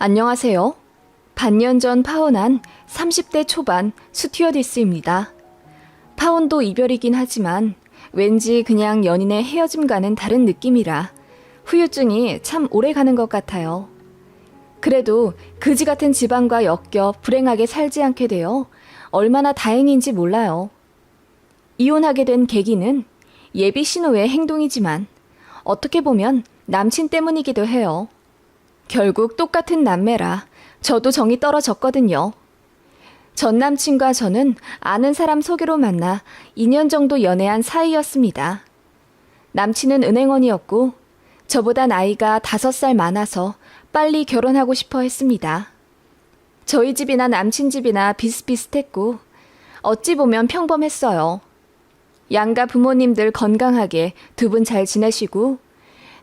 안녕하세요. 반년 전 파혼한 30대 초반 스튜어디스입니다. 파혼도 이별이긴 하지만 왠지 그냥 연인의 헤어짐과는 다른 느낌이라 후유증이 참 오래 가는 것 같아요. 그래도 그지 같은 집안과 엮여 불행하게 살지 않게 되어 얼마나 다행인지 몰라요. 이혼하게 된 계기는 예비 신호의 행동이지만 어떻게 보면 남친 때문이기도 해요. 결국 똑같은 남매라 저도 정이 떨어졌거든요. 전 남친과 저는 아는 사람 소개로 만나 2년 정도 연애한 사이였습니다. 남친은 은행원이었고 저보다 나이가 5살 많아서 빨리 결혼하고 싶어 했습니다. 저희 집이나 남친 집이나 비슷비슷했고 어찌 보면 평범했어요. 양가 부모님들 건강하게 두 분 잘 지내시고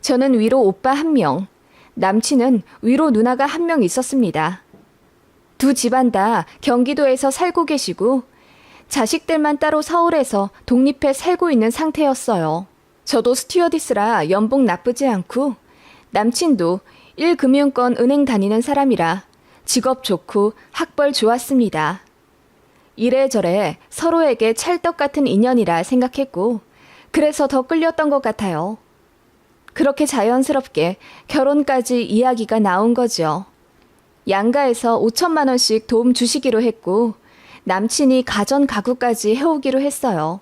저는 위로 오빠 1명, 남친은 위로 누나가 1명 있었습니다. 두 집안 다 경기도에서 살고 계시고 자식들만 따로 서울에서 독립해 살고 있는 상태였어요. 저도 스튜어디스라 연봉 나쁘지 않고 남친도 1금융권 은행 다니는 사람이라 직업 좋고 학벌 좋았습니다. 이래저래 서로에게 찰떡 같은 인연이라 생각했고 그래서 더 끌렸던 것 같아요. 그렇게 자연스럽게 결혼까지 이야기가 나온 거죠. 양가에서 5천만 원씩 도움 주시기로 했고 남친이 가전 가구까지 해오기로 했어요.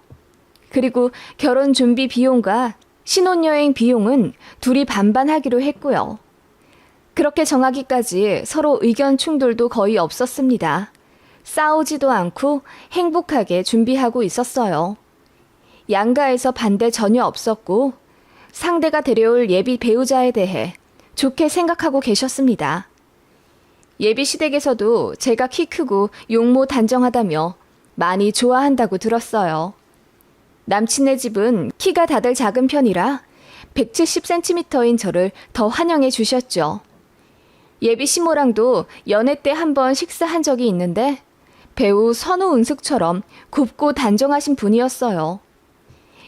그리고 결혼 준비 비용과 신혼여행 비용은 둘이 반반 하기로 했고요. 그렇게 정하기까지 서로 의견 충돌도 거의 없었습니다. 싸우지도 않고 행복하게 준비하고 있었어요. 양가에서 반대 전혀 없었고 상대가 데려올 예비 배우자에 대해 좋게 생각하고 계셨습니다. 예비 시댁에서도 제가 키 크고 용모 단정하다며 많이 좋아한다고 들었어요. 남친네 집은 키가 다들 작은 편이라 170cm인 저를 더 환영해 주셨죠. 예비 시모랑도 연애 때 한번 식사한 적이 있는데 배우 선우은숙처럼 곱고 단정하신 분이었어요.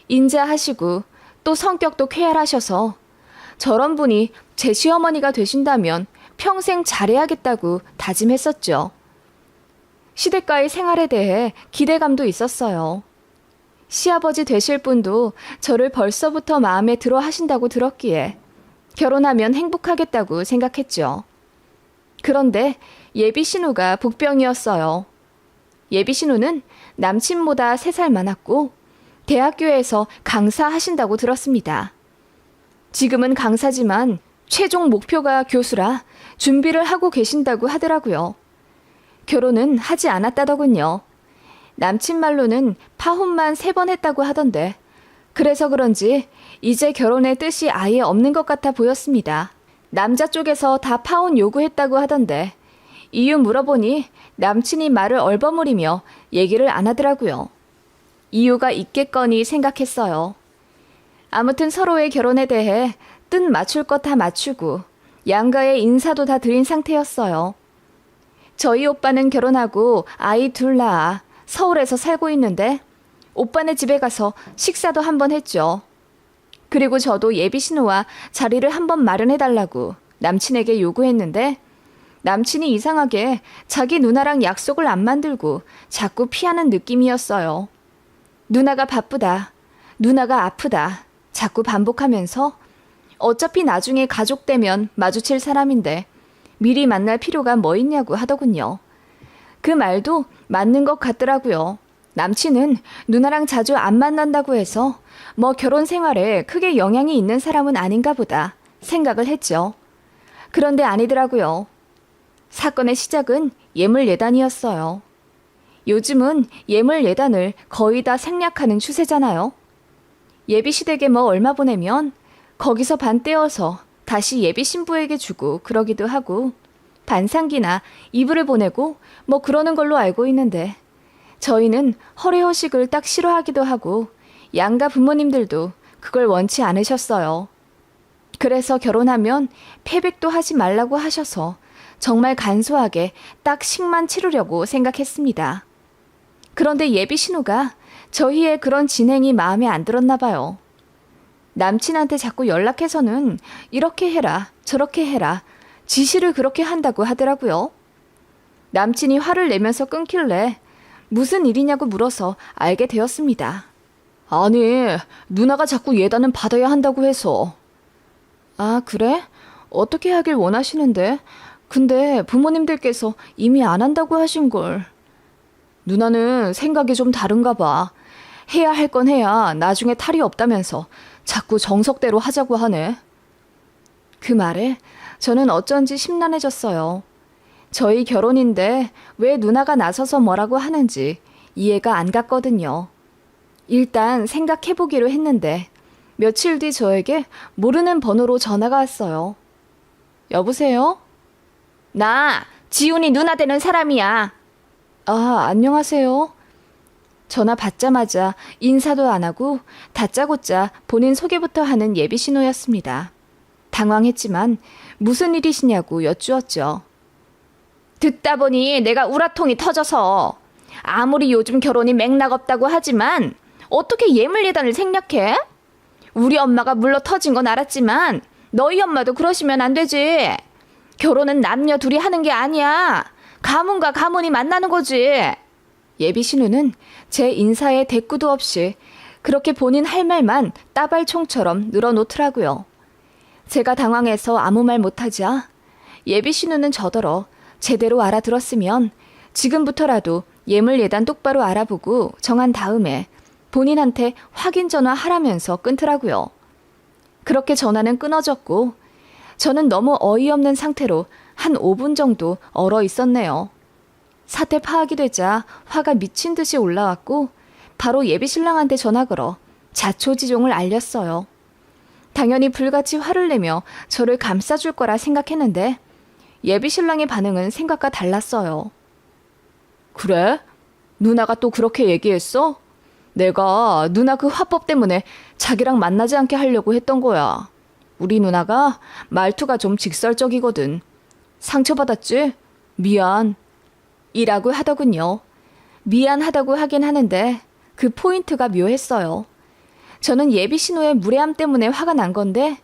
인자하시고 또 성격도 쾌활하셔서 저런 분이 제 시어머니가 되신다면 평생 잘해야겠다고 다짐했었죠. 시댁과의 생활에 대해 기대감도 있었어요. 시아버지 되실 분도 저를 벌써부터 마음에 들어 하신다고 들었기에 결혼하면 행복하겠다고 생각했죠. 그런데 예비 신우가 복병이었어요. 예비 신우는 남친보다 3살 많았고 대학교에서 강사하신다고 들었습니다. 지금은 강사지만 최종 목표가 교수라 준비를 하고 계신다고 하더라고요. 결혼은 하지 않았다더군요. 남친 말로는 파혼만 3번 했다고 하던데 그래서 그런지 이제 결혼의 뜻이 아예 없는 것 같아 보였습니다. 남자 쪽에서 다 파혼 요구했다고 하던데 이유 물어보니 남친이 말을 얼버무리며 얘기를 안 하더라고요. 이유가 있겠거니 생각했어요. 아무튼 서로의 결혼에 대해 뜻 맞출 것 다 맞추고 양가의 인사도 다 드린 상태였어요. 저희 오빠는 결혼하고 아이 2 낳아 서울에서 살고 있는데 오빠네 집에 가서 식사도 한번 했죠. 그리고 저도 예비 신우와 자리를 한번 마련해달라고 남친에게 요구했는데 남친이 이상하게 자기 누나랑 약속을 안 만들고 자꾸 피하는 느낌이었어요. 누나가 바쁘다, 누나가 아프다 자꾸 반복하면서 어차피 나중에 가족 되면 마주칠 사람인데 미리 만날 필요가 뭐 있냐고 하더군요. 그 말도 맞는 것 같더라고요. 남친은 누나랑 자주 안 만난다고 해서 뭐 결혼 생활에 크게 영향이 있는 사람은 아닌가 보다 생각을 했죠. 그런데 아니더라고요. 사건의 시작은 예물 예단이었어요. 요즘은 예물 예단을 거의 다 생략하는 추세잖아요. 예비 시댁에 뭐 얼마 보내면 거기서 반 떼어서 다시 예비 신부에게 주고 그러기도 하고 반상기나 이불을 보내고 뭐 그러는 걸로 알고 있는데 저희는 허례허식을 딱 싫어하기도 하고 양가 부모님들도 그걸 원치 않으셨어요. 그래서 결혼하면 패백도 하지 말라고 하셔서 정말 간소하게 딱 식만 치르려고 생각했습니다. 그런데 예비 신우가 저희의 그런 진행이 마음에 안 들었나 봐요. 남친한테 자꾸 연락해서는 이렇게 해라 저렇게 해라 지시를 그렇게 한다고 하더라고요. 남친이 화를 내면서 끊길래 무슨 일이냐고 물어서 알게 되었습니다. 아니, 누나가 자꾸 예단은 받아야 한다고 해서. 아, 그래? 어떻게 하길 원하시는데? 근데 부모님들께서 이미 안 한다고 하신걸. 누나는 생각이 좀 다른가 봐. 해야 할 건 해야 나중에 탈이 없다면서 자꾸 정석대로 하자고 하네. 그 말에 저는 어쩐지 심란해졌어요. 저희 결혼인데 왜 누나가 나서서 뭐라고 하는지 이해가 안 갔거든요. 일단 생각해보기로 했는데 며칠 뒤 저에게 모르는 번호로 전화가 왔어요. 여보세요? 나 지훈이 누나 되는 사람이야. 아, 안녕하세요. 전화 받자마자 인사도 안 하고 다짜고짜 본인 소개부터 하는 예비 신호였습니다. 당황했지만 무슨 일이시냐고 여쭈었죠. 듣다 보니 내가 우라통이 터져서 아무리 요즘 결혼이 맥락 없다고 하지만 어떻게 예물 예단을 생략해? 우리 엄마가 물러 터진 건 알았지만 너희 엄마도 그러시면 안 되지. 결혼은 남녀 둘이 하는 게 아니야. 가문과 가문이 만나는 거지. 예비 신우는 제 인사에 대꾸도 없이 그렇게 본인 할 말만 따발총처럼 늘어놓더라고요. 제가 당황해서 아무 말 못하자 예비 신우는 저더러 제대로 알아들었으면 지금부터라도 예물 예단 똑바로 알아보고 정한 다음에 본인한테 확인 전화 하라면서 끊더라고요. 그렇게 전화는 끊어졌고 저는 너무 어이없는 상태로 한 5분 정도 얼어 있었네요. 사태 파악이 되자 화가 미친 듯이 올라왔고 바로 예비 신랑한테 전화 걸어 자초지종을 알렸어요. 당연히 불같이 화를 내며 저를 감싸줄 거라 생각했는데 예비 신랑의 반응은 생각과 달랐어요. 그래? 누나가 또 그렇게 얘기했어? 내가 누나 그 화법 때문에 자기랑 만나지 않게 하려고 했던 거야. 우리 누나가 말투가 좀 직설적이거든. 상처받았지? 미안. 이라고 하더군요. 미안하다고 하긴 하는데 그 포인트가 묘했어요. 저는 예비 신호의 무례함 때문에 화가 난 건데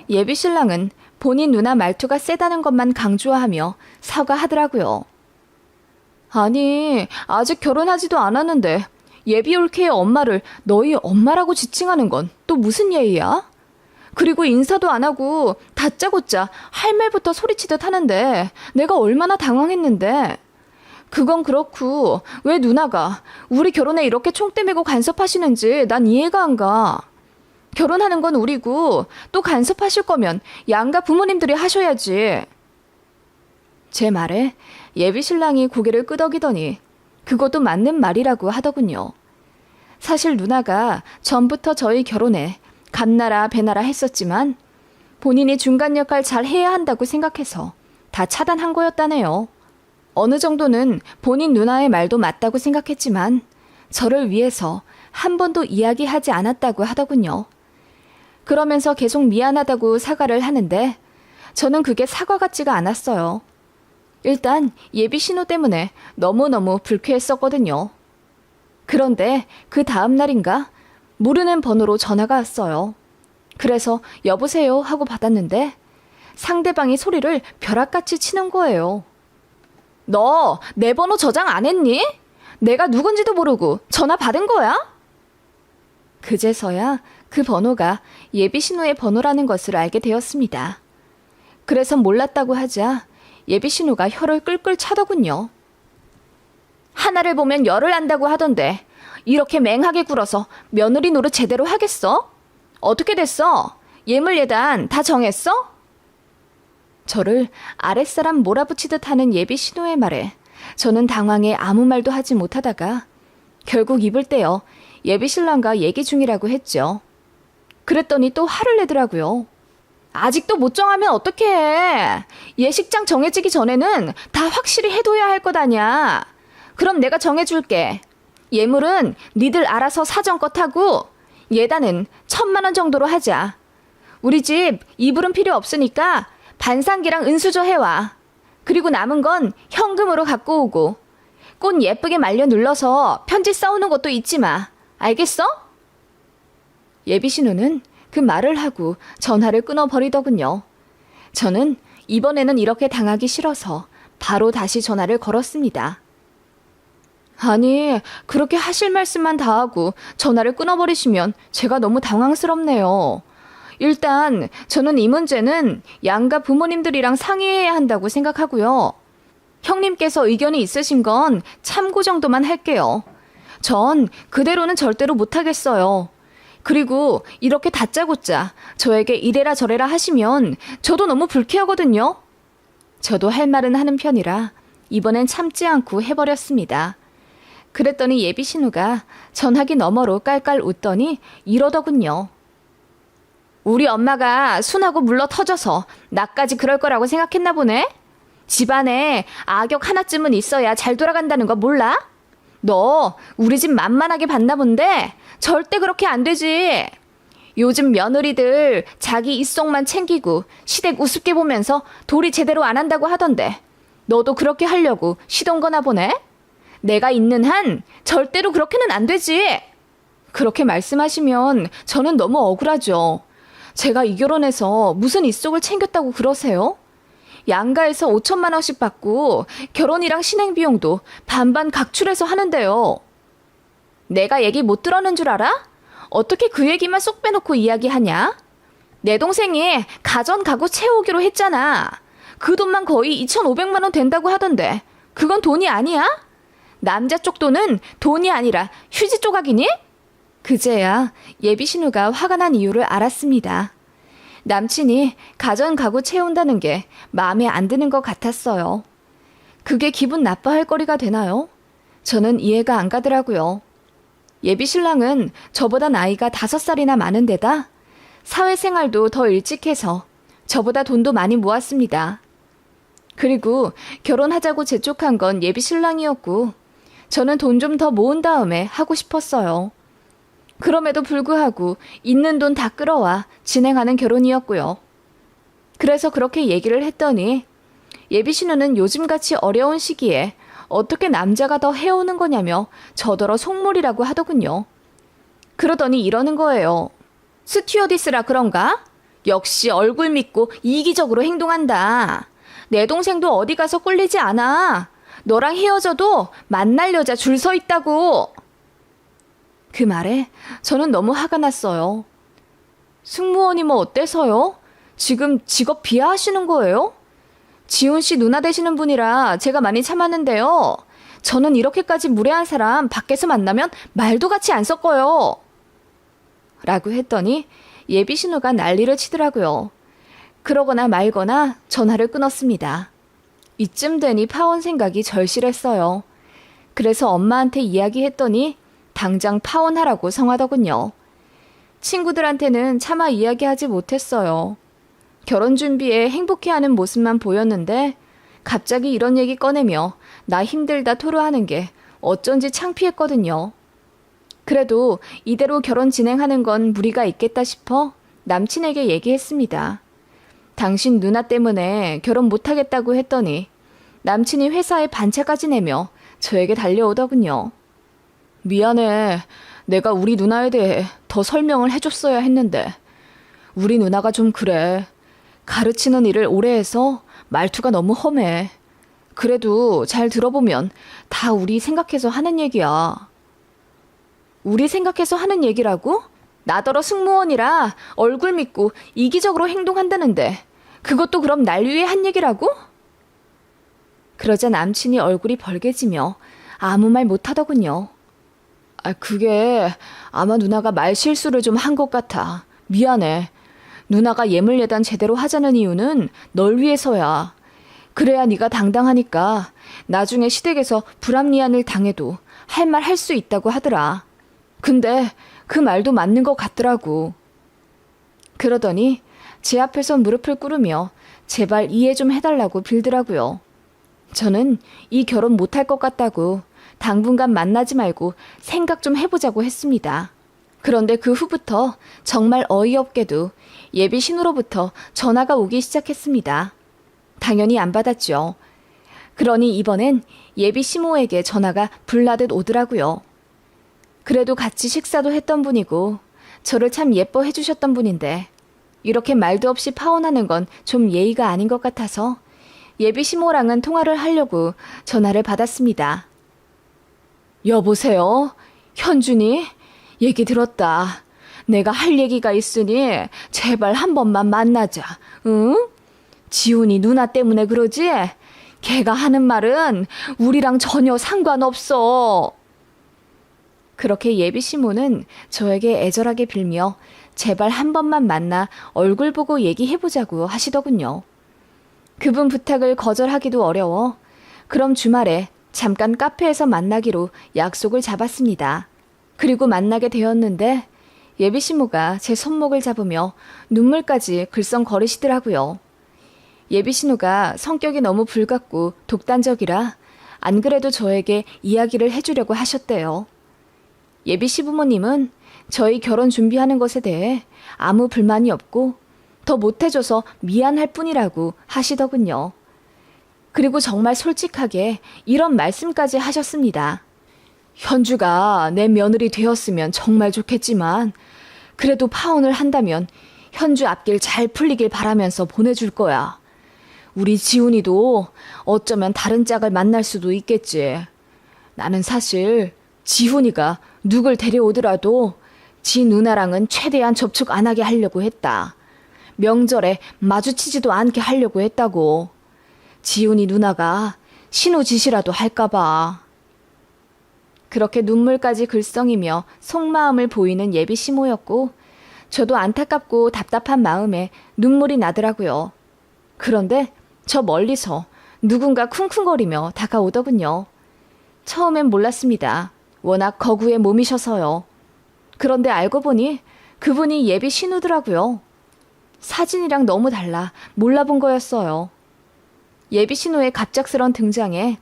예비 신랑은 본인 누나 말투가 세다는 것만 강조하며 사과하더라고요. 아니, 아직 결혼하지도 않았는데 예비 올케의 엄마를 너희 엄마라고 지칭하는 건 또 무슨 예의야? 그리고 인사도 안 하고 다짜고짜 할 말부터 소리치듯 하는데 내가 얼마나 당황했는데. 그건 그렇고 왜 누나가 우리 결혼에 이렇게 총대 메고 간섭하시는지 난 이해가 안 가. 결혼하는 건 우리고 또 간섭하실 거면 양가 부모님들이 하셔야지. 제 말에 예비 신랑이 고개를 끄덕이더니 그것도 맞는 말이라고 하더군요. 사실 누나가 전부터 저희 결혼에 감나라 배나라 했었지만 본인이 중간 역할 잘 해야 한다고 생각해서 다 차단한 거였다네요. 어느 정도는 본인 누나의 말도 맞다고 생각했지만 저를 위해서 한 번도 이야기하지 않았다고 하더군요. 그러면서 계속 미안하다고 사과를 하는데 저는 그게 사과 같지가 않았어요. 일단 예비 신호 때문에 너무너무 불쾌했었거든요. 그런데 그 다음 날인가 모르는 번호로 전화가 왔어요. 그래서 여보세요 하고 받았는데 상대방이 소리를 벼락같이 치는 거예요. 너 내 번호 저장 안 했니? 내가 누군지도 모르고 전화 받은 거야? 그제서야 그 번호가 예비 신호의 번호라는 것을 알게 되었습니다. 그래서 몰랐다고 하자 예비 신호가 혀를 끌끌 차더군요. 하나를 보면 열을 안다고 하던데 이렇게 맹하게 굴어서 며느리 노릇 제대로 하겠어? 어떻게 됐어? 예물 예단 다 정했어? 저를 아랫사람 몰아붙이듯 하는 예비 신호의 말에 저는 당황해 아무 말도 하지 못하다가 결국 입을 떼어 예비 신랑과 얘기 중이라고 했죠. 그랬더니 또 화를 내더라고요. 아직도 못 정하면 어떡해. 예식장 정해지기 전에는 다 확실히 해둬야 할 것 아냐. 그럼 내가 정해줄게. 예물은 니들 알아서 사정껏 하고 예단은 1,000만 원 정도로 하자. 우리 집 이불은 필요 없으니까 반상기랑 은수저 해와. 그리고 남은 건 현금으로 갖고 오고 꽃 예쁘게 말려 눌러서 편지 써오는 것도 잊지 마. 알겠어? 예비 신우는 그 말을 하고 전화를 끊어버리더군요. 저는 이번에는 이렇게 당하기 싫어서 바로 다시 전화를 걸었습니다. 아니, 그렇게 하실 말씀만 다 하고 전화를 끊어버리시면 제가 너무 당황스럽네요. 일단 저는 이 문제는 양가 부모님들이랑 상의해야 한다고 생각하고요. 형님께서 의견이 있으신 건 참고 정도만 할게요. 전 그대로는 절대로 못하겠어요. 그리고 이렇게 다짜고짜 저에게 이래라 저래라 하시면 저도 너무 불쾌하거든요. 저도 할 말은 하는 편이라 이번엔 참지 않고 해버렸습니다. 그랬더니 예비 신우가 전화기 너머로 깔깔 웃더니 이러더군요. 우리 엄마가 순하고 물러 터져서 나까지 그럴 거라고 생각했나 보네? 집안에 악역 하나쯤은 있어야 잘 돌아간다는 거 몰라? 너 우리 집 만만하게 봤나 본데 절대 그렇게 안 되지. 요즘 며느리들 자기 입속만 챙기고 시댁 우습게 보면서 도리 제대로 안 한다고 하던데 너도 그렇게 하려고 시동 거나 보네? 내가 있는 한 절대로 그렇게는 안 되지. 그렇게 말씀하시면 저는 너무 억울하죠. 제가 이 결혼해서 무슨 입속을 챙겼다고 그러세요? 양가에서 5천만 원씩 받고 결혼이랑 신행 비용도 반반 각출해서 하는데요. 내가 얘기 못 들었는 줄 알아? 어떻게 그 얘기만 쏙 빼놓고 이야기하냐? 내 동생이 가전 가구 채우기로 했잖아. 그 돈만 거의 2,500만 원 된다고 하던데 그건 돈이 아니야? 남자 쪽 돈은 돈이 아니라 휴지 조각이니? 그제야 예비 신우가 화가 난 이유를 알았습니다. 남친이 가전 가구 채운다는 게 마음에 안 드는 것 같았어요. 그게 기분 나빠할 거리가 되나요? 저는 이해가 안 가더라고요. 예비 신랑은 저보다 나이가 5살이나 많은 데다 사회생활도 더 일찍 해서 저보다 돈도 많이 모았습니다. 그리고 결혼하자고 재촉한 건 예비 신랑이었고 저는 돈 좀 더 모은 다음에 하고 싶었어요. 그럼에도 불구하고 있는 돈 다 끌어와 진행하는 결혼이었고요. 그래서 그렇게 얘기를 했더니 예비 신우는 요즘같이 어려운 시기에 어떻게 남자가 더 해오는 거냐며 저더러 속물이라고 하더군요. 그러더니 이러는 거예요. 스튜어디스라 그런가? 역시 얼굴 믿고 이기적으로 행동한다. 내 동생도 어디 가서 꿀리지 않아. 너랑 헤어져도 만날 여자 줄 서 있다고. 그 말에 저는 너무 화가 났어요. 승무원이 뭐 어때서요? 지금 직업 비하하시는 거예요? 지훈 씨 누나 되시는 분이라 제가 많이 참았는데요. 저는 이렇게까지 무례한 사람 밖에서 만나면 말도 같이 안 섞어요. 라고 했더니 예비 신우가 난리를 치더라고요. 그러거나 말거나 전화를 끊었습니다. 이쯤 되니 파혼 생각이 절실했어요. 그래서 엄마한테 이야기했더니 당장 파혼하라고 성하더군요. 친구들한테는 차마 이야기하지 못했어요. 결혼 준비에 행복해하는 모습만 보였는데 갑자기 이런 얘기 꺼내며 나 힘들다 토로하는 게 어쩐지 창피했거든요. 그래도 이대로 결혼 진행하는 건 무리가 있겠다 싶어 남친에게 얘기했습니다. 당신 누나 때문에 결혼 못하겠다고 했더니 남친이 회사에 반차까지 내며 저에게 달려오더군요. 미안해. 내가 우리 누나에 대해 더 설명을 해줬어야 했는데 우리 누나가 좀 그래. 가르치는 일을 오래 해서 말투가 너무 험해. 그래도 잘 들어보면 다 우리 생각해서 하는 얘기야. 우리 생각해서 하는 얘기라고? 나더러 승무원이라 얼굴 믿고 이기적으로 행동한다는데 그것도 그럼 날 위해 한 얘기라고? 그러자 남친이 얼굴이 벌개지며 아무 말 못하더군요. 그게 아마 누나가 말 실수를 좀 한 것 같아. 미안해. 누나가 예물예단 제대로 하자는 이유는 널 위해서야. 그래야 네가 당당하니까 나중에 시댁에서 불합리한 당해도 할 말 할 수 있다고 하더라. 근데 그 말도 맞는 것 같더라고. 그러더니 제 앞에서 무릎을 꿇으며 제발 이해 좀 해달라고 빌더라고요. 저는 이 결혼 못할 것 같다고 당분간 만나지 말고 생각 좀 해보자고 했습니다. 그런데 그 후부터 정말 어이없게도 예비 신우로부터 전화가 오기 시작했습니다. 당연히 안 받았죠. 그러니 이번엔 예비 시모에게 전화가 불나듯 오더라고요. 그래도 같이 식사도 했던 분이고 저를 참 예뻐해 주셨던 분인데 이렇게 말도 없이 파혼하는 건 좀 예의가 아닌 것 같아서 예비 시모랑은 통화를 하려고 전화를 받았습니다. 여보세요? 현준이? 얘기 들었다. 내가 할 얘기가 있으니 제발 한 번만 만나자. 응? 지훈이 누나 때문에 그러지? 걔가 하는 말은 우리랑 전혀 상관없어. 그렇게 예비 시모는 저에게 애절하게 빌며 제발 한 번만 만나 얼굴 보고 얘기해보자고 하시더군요. 그분 부탁을 거절하기도 어려워 그럼 주말에 잠깐 카페에서 만나기로 약속을 잡았습니다. 그리고 만나게 되었는데 예비 시모가 제 손목을 잡으며 눈물까지 글썽거리시더라고요. 예비 신우가 성격이 너무 불같고 독단적이라 안 그래도 저에게 이야기를 해주려고 하셨대요. 예비 시부모님은 저희 결혼 준비하는 것에 대해 아무 불만이 없고 더 못해줘서 미안할 뿐이라고 하시더군요. 그리고 정말 솔직하게 이런 말씀까지 하셨습니다. 현주가 내 며느리 되었으면 정말 좋겠지만 그래도 파혼을 한다면 현주 앞길 잘 풀리길 바라면서 보내줄 거야. 우리 지훈이도 어쩌면 다른 짝을 만날 수도 있겠지. 나는 사실 지훈이가 누굴 데려오더라도 지 누나랑은 최대한 접촉 안 하게 하려고 했다. 명절에 마주치지도 않게 하려고 했다고. 지훈이 누나가 신우 짓이라도 할까봐. 그렇게 눈물까지 글썽이며 속마음을 보이는 예비 시모였고 저도 안타깝고 답답한 마음에 눈물이 나더라고요. 그런데 저 멀리서 누군가 쿵쿵거리며 다가오더군요. 처음엔 몰랐습니다. 워낙 거구의 몸이셔서요. 그런데 알고 보니 그분이 예비 신우더라고요. 사진이랑 너무 달라 몰라본 거였어요. 예비 신우의 갑작스런 등장에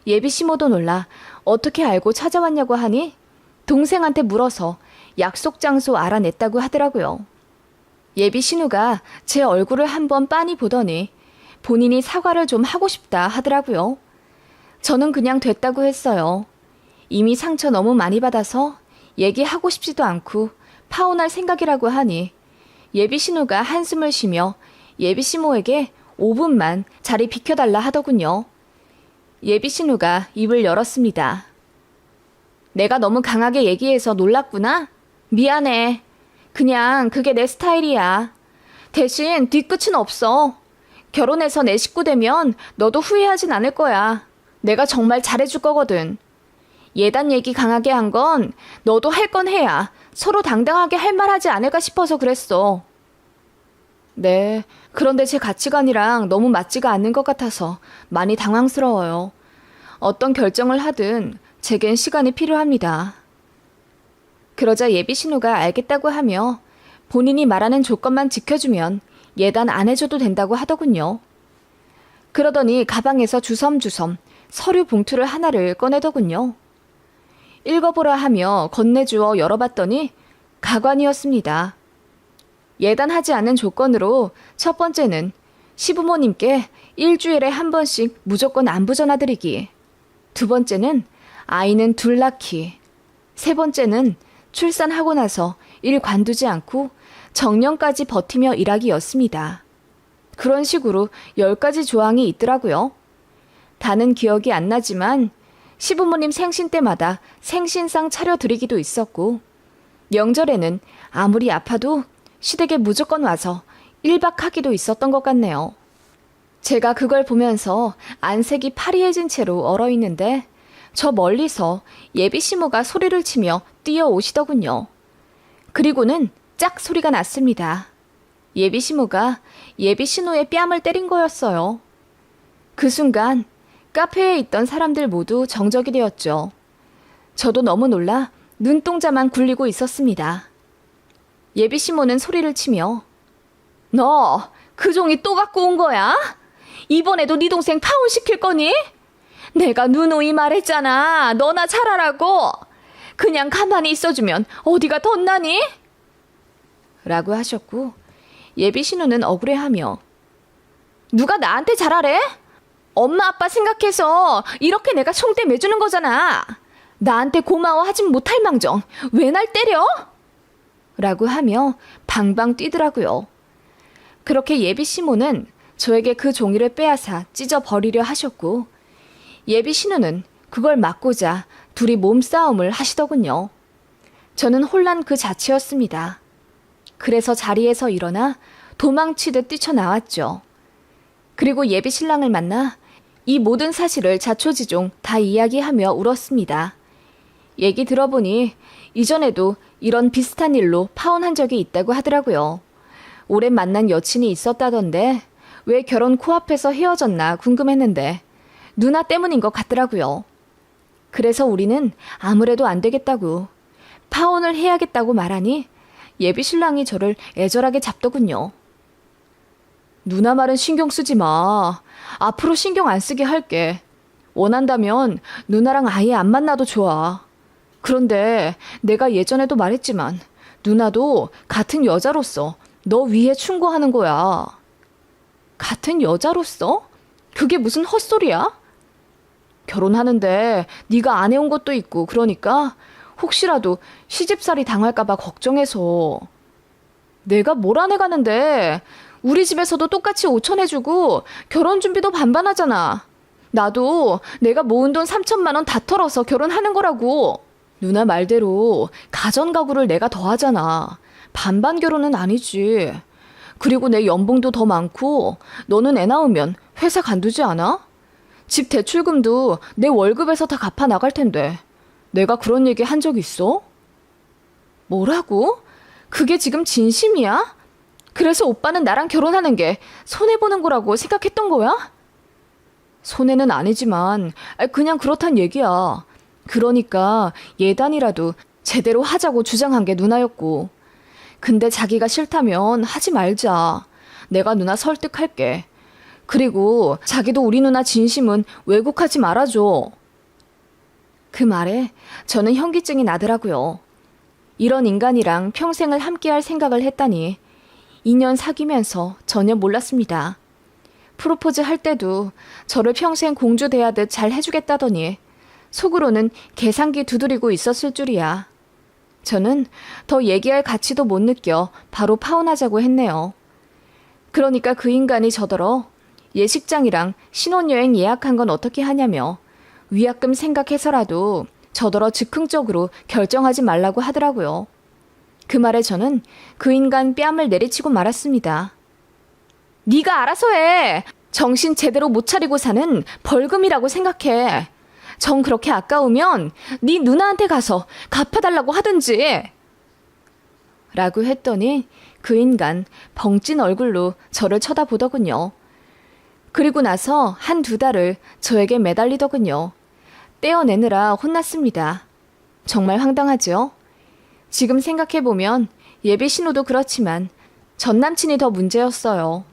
예비 시모도 놀라 어떻게 알고 찾아왔냐고 하니 동생한테 물어서 약속 장소 알아냈다고 하더라고요. 예비 신우가 제 얼굴을 한번 빤히 보더니 본인이 사과를 좀 하고 싶다 하더라고요. 저는 그냥 됐다고 했어요. 이미 상처 너무 많이 받아서 얘기하고 싶지도 않고 파혼할 생각이라고 하니 예비 신우가 한숨을 쉬며 예비 시모에게 5분만 자리 비켜달라 하더군요. 예비 신우가 입을 열었습니다. 내가 너무 강하게 얘기해서 놀랐구나? 미안해. 그냥 그게 내 스타일이야. 대신 뒤끝은 없어. 결혼해서 내 식구 되면 너도 후회하진 않을 거야. 내가 정말 잘해줄 거거든. 예단 얘기 강하게 한 건 너도 할 건 해야 서로 당당하게 할 말하지 않을까 싶어서 그랬어. 네, 그런데 제 가치관이랑 너무 맞지가 않는 것 같아서 많이 당황스러워요. 어떤 결정을 하든 제겐 시간이 필요합니다. 그러자 예비 신우가 알겠다고 하며 본인이 말하는 조건만 지켜주면 예단 안 해줘도 된다고 하더군요. 그러더니 가방에서 주섬주섬 서류 봉투를 하나를 꺼내더군요. 읽어보라 하며 건네주어 열어봤더니 가관이었습니다. 예단하지 않은 조건으로 첫 번째는 시부모님께 일주일에 한 번씩 무조건 안부 전화드리기. 두 번째는 아이는 둘 낳기. 세 번째는 출산하고 나서 일 관두지 않고 정년까지 버티며 일하기였습니다. 그런 식으로 10가지 조항이 있더라고요. 다는 기억이 안 나지만 시부모님 생신 때마다 생신상 차려드리기도 있었고 명절에는 아무리 아파도 시댁에 무조건 와서 1박 하기도 있었던 것 같네요. 제가 그걸 보면서 안색이 파리해진 채로 얼어있는데 저 멀리서 예비 시모가 소리를 치며 뛰어오시더군요. 그리고는 짝 소리가 났습니다. 예비 시모가 예비 신우의 뺨을 때린 거였어요. 그 순간 카페에 있던 사람들 모두 정적이 되었죠. 저도 너무 놀라 눈동자만 굴리고 있었습니다. 예비 시모는 소리를 치며 너 그 종이 또 갖고 온 거야? 이번에도 네 동생 파혼시킬 거니? 내가 누누이 말했잖아. 너나 잘하라고. 그냥 가만히 있어주면 어디가 덧나니? 라고 하셨고 예비 신우는 억울해하며 누가 나한테 잘하래? 엄마 아빠 생각해서 이렇게 내가 총대 매주는 거잖아. 나한테 고마워하진 못할 망정 왜 날 때려? 라고 하며 방방 뛰더라고요. 그렇게 예비 시모는 저에게 그 종이를 빼앗아 찢어버리려 하셨고, 예비 신우는 그걸 막고자 둘이 몸싸움을 하시더군요. 저는 혼란 그 자체였습니다. 그래서 자리에서 일어나 도망치듯 뛰쳐나왔죠. 그리고 예비 신랑을 만나 이 모든 사실을 자초지종 다 이야기하며 울었습니다. 얘기 들어보니 이전에도 이런 비슷한 일로 파혼한 적이 있다고 하더라고요. 오랜 만난 여친이 있었다던데 왜 결혼 코앞에서 헤어졌나 궁금했는데 누나 때문인 것 같더라고요. 그래서 우리는 아무래도 안 되겠다고 파혼을 해야겠다고 말하니 예비 신랑이 저를 애절하게 잡더군요. 누나 말은 신경 쓰지 마. 앞으로 신경 안 쓰게 할게. 원한다면 누나랑 아예 안 만나도 좋아. 그런데 내가 예전에도 말했지만 누나도 같은 여자로서 너 위해 충고하는 거야. 같은 여자로서? 그게 무슨 헛소리야? 결혼하는데 네가 안 해온 것도 있고 그러니까 혹시라도 시집살이 당할까 봐 걱정해서. 내가 뭘 안 해가는데 우리 집에서도 똑같이 5천 해주고 결혼 준비도 반반하잖아. 나도 내가 모은 돈 3천만 원 다 털어서 결혼하는 거라고. 누나 말대로 가전가구를 내가 더 하잖아. 반반 결혼은 아니지. 그리고 내 연봉도 더 많고 너는 애 낳으면 회사 간두지 않아? 집 대출금도 내 월급에서 다 갚아 나갈 텐데 내가 그런 얘기 한 적 있어? 뭐라고? 그게 지금 진심이야? 그래서 오빠는 나랑 결혼하는 게 손해보는 거라고 생각했던 거야? 손해는 아니지만 그냥 그렇단 얘기야. 그러니까 예단이라도 제대로 하자고 주장한 게 누나였고. 근데 자기가 싫다면 하지 말자. 내가 누나 설득할게. 그리고 자기도 우리 누나 진심은 왜곡하지 말아줘. 그 말에 저는 현기증이 나더라고요. 이런 인간이랑 평생을 함께할 생각을 했다니 2년 사귀면서 전혀 몰랐습니다. 프로포즈 할 때도 저를 평생 공주 대하듯 잘 해주겠다더니 속으로는 계산기 두드리고 있었을 줄이야. 저는 더 얘기할 가치도 못 느껴 바로 파혼하자고 했네요. 그러니까 그 인간이 저더러 예식장이랑 신혼여행 예약한 건 어떻게 하냐며 위약금 생각해서라도 저더러 즉흥적으로 결정하지 말라고 하더라고요. 그 말에 저는 그 인간 뺨을 내리치고 말았습니다. 네가 알아서 해. 정신 제대로 못 차리고 사는 벌금이라고 생각해. 정 그렇게 아까우면 네 누나한테 가서 갚아달라고 하든지. 라고 했더니 그 인간 벙찐 얼굴로 저를 쳐다보더군요. 그리고 나서 1-2달을 저에게 매달리더군요. 떼어내느라 혼났습니다. 정말 황당하죠? 지금 생각해보면 예비 신우도 그렇지만 전 남친이 더 문제였어요.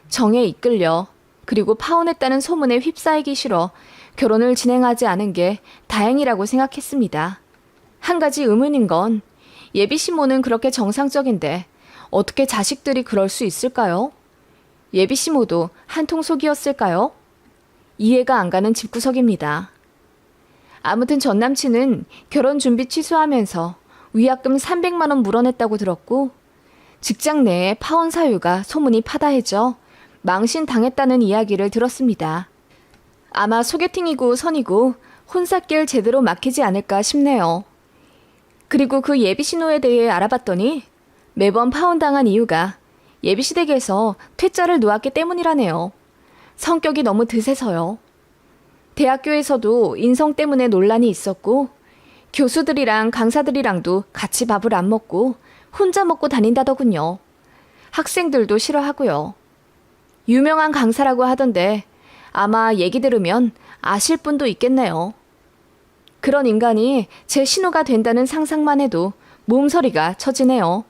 정에 이끌려 그리고 파혼했다는 소문에 휩싸이기 싫어 결혼을 진행하지 않은 게 다행이라고 생각했습니다. 한 가지 의문인 건 예비 시모는 그렇게 정상적인데 어떻게 자식들이 그럴 수 있을까요? 예비 시모도 한통속이었을까요? 이해가 안 가는 집구석입니다. 아무튼 전 남친은 결혼 준비 취소하면서 위약금 300만 원 물어냈다고 들었고 직장 내에 파혼 사유가 소문이 파다해져 망신당했다는 이야기를 들었습니다. 아마 소개팅이고 선이고 혼삿길 제대로 막히지 않을까 싶네요. 그리고 그 예비 신호에 대해 알아봤더니 매번 파혼당한 이유가 예비시댁에서 퇴짜를 놓았기 때문이라네요. 성격이 너무 드세서요. 대학교에서도 인성 때문에 논란이 있었고 교수들이랑 강사들이랑도 같이 밥을 안 먹고 혼자 먹고 다닌다더군요. 학생들도 싫어하고요. 유명한 강사라고 하던데 아마 얘기 들으면 아실 분도 있겠네요. 그런 인간이 제 신우가 된다는 상상만 해도 몸서리가 쳐지네요.